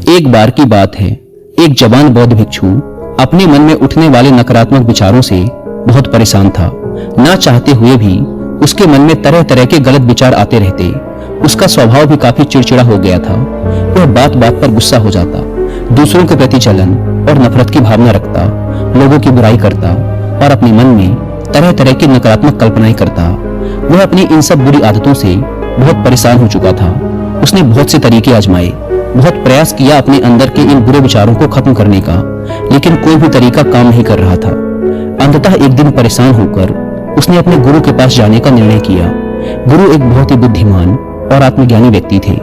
एक बार की बात है, एक जवान बौद्ध भिक्षु अपने मन में उठने वाले नकारात्मक विचारों से बहुत परेशान था। ना चाहते हुए भी उसके मन में तरह तरह के गलत विचार आते रहते। उसका स्वभाव भी काफी चिड़चिड़ा हो गया था। वह बात बात पर गुस्सा हो जाता, दूसरों के प्रति जलन और नफरत की भावना रखता, लोगों की बुराई करता और अपने मन में तरह तरह की नकारात्मक कल्पनाएं करता। वह अपनी इन सब बुरी आदतों से बहुत परेशान हो चुका था। उसने बहुत से तरीके आजमाए, बहुत प्रयास किया अपने अंदर के इन बुरे विचारों को खत्म करने का, लेकिन कोई भी तरीका काम नहीं कर रहा था। अंततः एक दिन परेशान होकर उसने अपने गुरु के पास जाने का निर्णय किया। गुरु एक बहुत ही बुद्धिमान और आत्मज्ञानी व्यक्ति थे।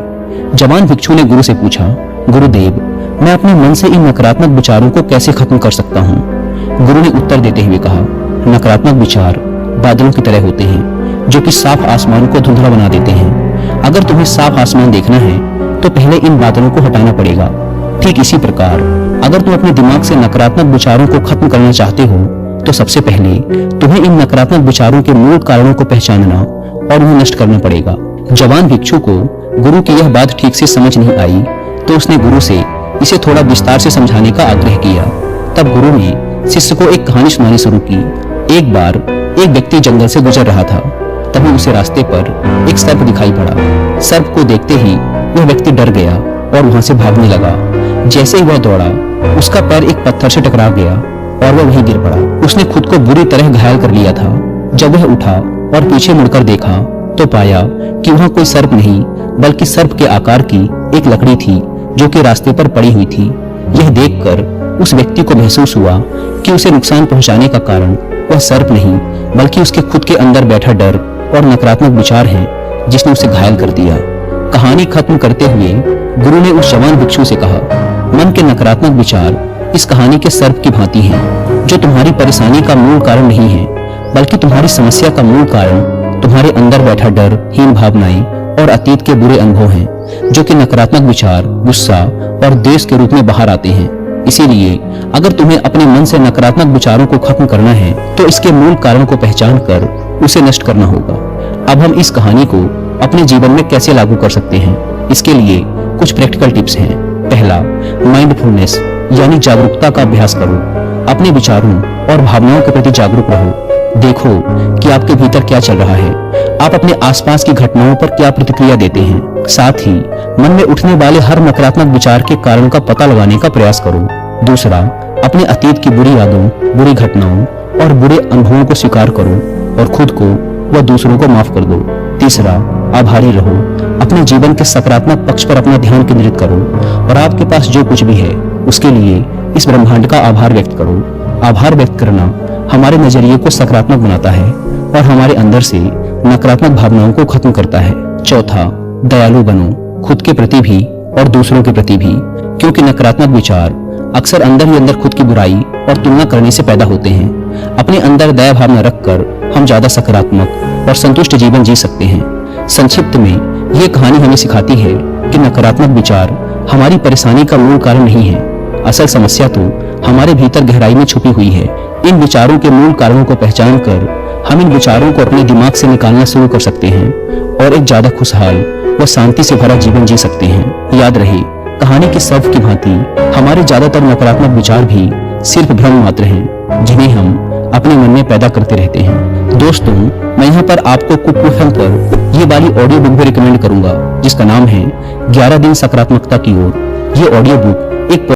जवान भिक्षु ने गुरु से पूछा, गुरुदेव, मैं अपने मन से इन नकारात्मक विचारों को कैसे खत्म कर सकता हूँ? गुरु ने उत्तर देते हुए कहा, नकारात्मक विचार बादलों की तरह होते हैं जो कि साफ आसमान को धुंधला बना देते हैं। अगर तुम्हें साफ आसमान देखना है तो पहले इन बादलों को हटाना पड़ेगा। ठीक इसी प्रकार अगर तुम अपने दिमाग से नकारात्मक विचारों को खत्म करना चाहते हो तो सबसे पहले तुम्हें इन नकारात्मक विचारों के मूल कारणों को पहचानना और उन्हें नष्ट करना पड़ेगा। जवान भिक्षु को गुरु की यह बात ठीक से समझ नहीं आई तो उसने गुरु से इसे थोड़ा विस्तार से समझाने का आग्रह किया। तब गुरु ने शिष्य को एक कहानी सुनानी शुरू की। एक बार एक व्यक्ति जंगल से गुजर रहा था। तभी उसे रास्ते पर एक सर्प दिखाई पड़ा। सर्प को देखते ही वह व्यक्ति डर गया और वहां से भागने लगा। जैसे ही वह दौड़ा, उसका पैर एक पत्थर से टकरा गया और वह वहीं गिर पड़ा। उसने खुद को बुरी तरह घायल कर लिया था। जब वह उठा और पीछे मुड़कर देखा तो पाया कि वहां कोई सर्प नहीं बल्कि सर्प के आकार की एक लकड़ी थी जो कि रास्ते पर पड़ी हुई थी। यह देखकर उस व्यक्ति को महसूस हुआ कि उसे नुकसान पहुंचाने का कारण वह सर्प नहीं बल्कि उसके खुद के अंदर बैठा डर और नकारात्मक विचार है जिसने उसे घायल कर दिया। कहानी खत्म करते हुए गुरु ने उस जवान भिक्षु से कहा, मन के नकारात्मक विचार इस कहानी के सर्प की भांति हैं, जो तुम्हारी परेशानी का मूल कारण नहीं है बल्कि तुम्हारी समस्या का मूल कारण तुम्हारे अंदर बैठा डर, हीन भावनाएं और अतीत के बुरे अनुभव हैं, जो कि नकारात्मक विचार, गुस्सा और द्वेष के रूप में बाहर आते हैं। इसीलिए अगर तुम्हें अपने मन से नकारात्मक विचारों को खत्म करना है तो इसके मूल कारण को पहचान कर उसे नष्ट करना होगा। अब हम इस कहानी को अपने जीवन में कैसे लागू कर सकते हैं, इसके लिए कुछ प्रैक्टिकल टिप्स हैं। पहला, माइंडफुलनेस यानी जागरूकता का अभ्यास करो। अपने विचारों और भावनाओं के प्रति जागरूक रहो। देखो कि आपके भीतर क्या चल रहा है, आप अपने आसपास की घटनाओं पर क्या प्रतिक्रिया देते हैं। साथ ही मन में उठने वाले हर नकारात्मक विचार के कारण का पता लगाने का प्रयास करो। दूसरा, अपने अतीत की बुरी यादों, बुरी घटनाओं और बुरे अनुभवों को स्वीकार करो और खुद को व दूसरों को माफ कर दो। तीसरा, आभारी रहो। अपने जीवन के सकारात्मक पक्ष पर अपना ध्यान केंद्रित करो और आपके पास जो कुछ भी है उसके लिए इस ब्रह्मांड का आभार व्यक्त करो। आभार व्यक्त करना हमारे नजरिए को सकारात्मक बनाता है और हमारे अंदर से नकारात्मक भावनाओं को खत्म करता है। चौथा, दयालु बनो, खुद के प्रति भी और दूसरों के प्रति भी, क्योंकि नकारात्मक विचार अक्सर अंदर ही अंदर खुद की बुराई और तुलना करने से पैदा होते हैं। अपने अंदर दया भावना रखकर हम ज्यादा सकारात्मक और संतुष्ट जीवन जी सकते हैं। संक्षिप्त में यह कहानी हमें सिखाती है कि नकारात्मक विचार हमारी परेशानी का मूल कारण नहीं है। असल समस्या तो हमारे भीतर गहराई में छुपी हुई है। इन विचारों के मूल कारणों को पहचान कर हम इन विचारों को अपने दिमाग से निकालना शुरू कर सकते हैं और एक ज्यादा खुशहाल व शांति से भरा जीवन जी सकते हैं। याद रहे, कहानी के सर्प की भांति हमारे ज्यादातर नकारात्मक विचार भी सिर्फ भ्रम मात्र हैं, जिन्हें हम अपने मन में पैदा करते रहते हैं। दोस्तों, मैं यहाँ पर आपको कुकू पर ये वाली ऑडियो बुक भी रिकमेंड करूंगा जिसका नाम है 11 दिन सकारात्मकता की ओर। ये ऑडियो बुक एक